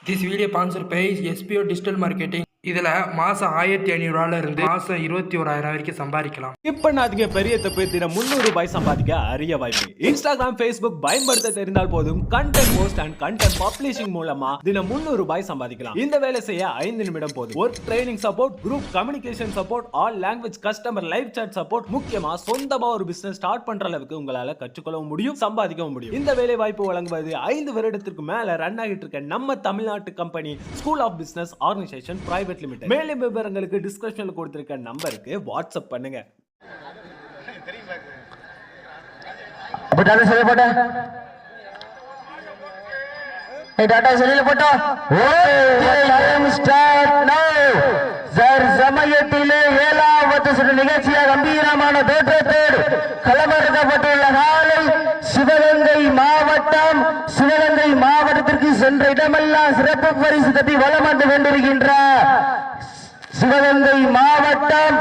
This video sponsored by SPO Digital Marketing. இதில் மாதம் 1500 இருந்து மாதம் 21,000 வரைக்கும் சம்பாதிக்கலாம். இப்போ நாத்துக்கு பெரிய தப்பு தினம் 300 ரூபாய் சம்பாதிக்க அரிய வாய்ப்பு. இன்ஸ்டாகிராம், ஃபேஸ்புக் பயன்படுத்த தெரிந்தால் போதும் content post and content publishing மூலமா தினம் 300 ரூபாய் சம்பாதிக்கலாம். இந்த வேலை செய்ய 5 நிமிடம் போதும். Work training support, group communication support, all language customer live chat support, முக்கியமா சொந்தமா ஒரு பிசினஸ் ஸ்டார்ட் பண்ற அளவுக்கு உங்களால கற்றுக்கொள்ளவும் முடியும், சம்பாதிக்கவும் முடியும். இந்த வேலை வாய்ப்பு வழங்குவது 5 வருடத்திற்கு மேல ரன் ஆகிட்டு இருக்க நம்ம தமிழ்நாட்டு company school of business organisation private limited. மேலும் விவரங்களுக்கு டிஸ்கிரிப்ஷன்ல கொடுத்திருக்க நம்பருக்கு வாட்ஸ்அப் பண்ணுங்க. சமயத்திலே 7வது நிகழ்ச்சியாக கம்பீரமான தோற்றத்தோடு களமிறக்கப்பட்டுள்ள நாளை சிவகங்கை மாவட்டத்திற்கு சென்ற இடமெல்லாம் சிறப்பு பரிசு தட்டி வலம் வந்து கொண்டிருக்கின்ற சிவகங்கை மாவட்டம்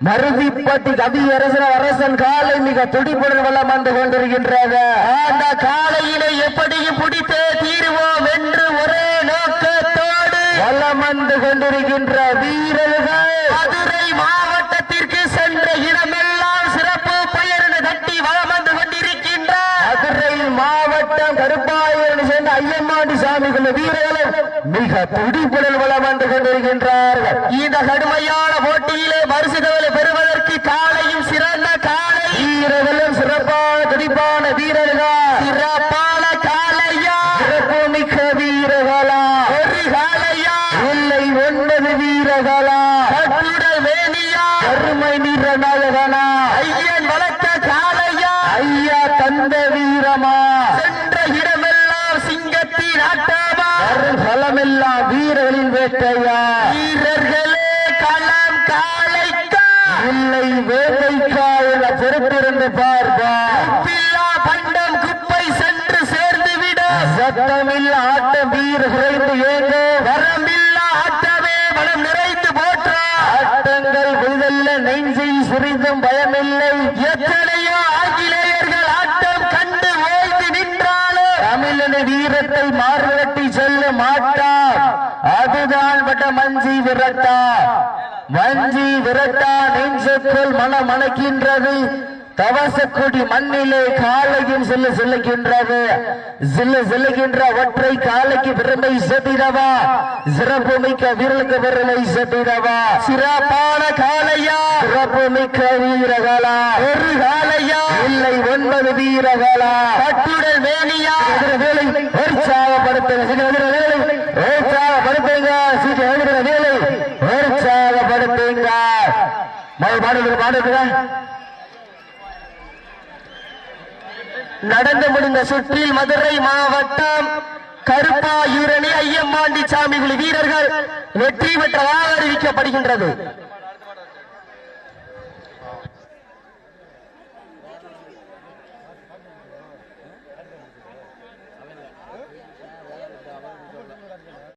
மருதிப்பட்டி கவியரசன் காலை மிக துடிப்புடன் வலம் வந்து கொண்டிருக்கின்றது. அந்த காலையிலே எப்படியும் பிடித்தே தீருவோம் என்று ஒரே நோக்கத்தோடு வலம் வந்து கொண்டிருக்கின்ற வீரர்கள் மதுரை மாவட்டத்திற்கு சென்ற இடமெல்லாம் சிறப்பு பெயரினை தட்டி வலம் வந்து கொண்டிருக்கின்ற மதுரை மாவட்டம் கருப்பாயூர் சேர்ந்த ஐயம்மாண்டி சாமிகள் வீரர்களும் மிக துடிப்புடன் வலம் வந்து கொண்டிருக்கின்றார்கள். இந்த கடுமையான போட்டியிலே பரிசுகளை பெறுவதற்கு காலையும் சிறந்த காலை வீரர்களும் சிறப்பான துடிப்பான வீரர்கள், சிறப்பான காலையா, சிறப்பு மிக்க வீரர்களா, ஒரு காலையா இல்லை 9 வீரர்களா, கட்டுடல் வேணியா, கருமை நிற நாயகனா, ஐயன் வளர்த்த காலையா, ஐயா தந்த வீரமா, சென்ற இடமெல்லாம் சிங்கத்தின் ஆட்டமா, களமெல்லாம் வீரர்களின் வேட்டையா, வீரர்களே களம் காலைக்கா இல்லை வேலைக்கா என பொறுத்திருந்து பார்ப்பா. பண்டம் குப்பை சென்று சேர்ந்து விட சத்தமில்ல ஆட்டம் வீர குறைந்து ஏங்க வரமில்லா ஆட்டமே மனம் நிறைந்து போற்ற ஆட்டங்கள் விழுதல்ல நெஞ்சில் சுரிந்தும் பயமில்லை. எத்தனையோ ஆங்கிலேயர்கள் ஆட்டம் கண்டு ஓய்ந்து நின்றாலும் தமிழன வீரத்தை மாறுவட்டி செல்ல மாட்டார். அதுதான் பட்ட மஞ்சி விரட்டா நெஞ்சுக்குள் மனம் மணக்கின்றது. தவசக்குடி மண்ணிலே காலையும் செல்லுகின்ற ஒற்றை காலைக்கு பெருமை சேர்த்திடவா, சிறப்பு மிக்க வீரர்களுக்கு பெருமை சேர்த்திடவா. சிறப்பான காலையா, சிறப்பு மிக்க வீரர்களா, ஒரு காலையா இல்லை 9 வீரர்களா, கட்டுடல் வேணியா, உற்சாகப்படுத்துங்க நடந்து முடிந்த சுற்றில் மதுரை மாவட்டம் கருப்பாயூரணி ஐயம்மாண்டி சாமிகள் வீரர்கள் வெற்றி பெற்றதாக அறிவிக்கப்படுகின்றது.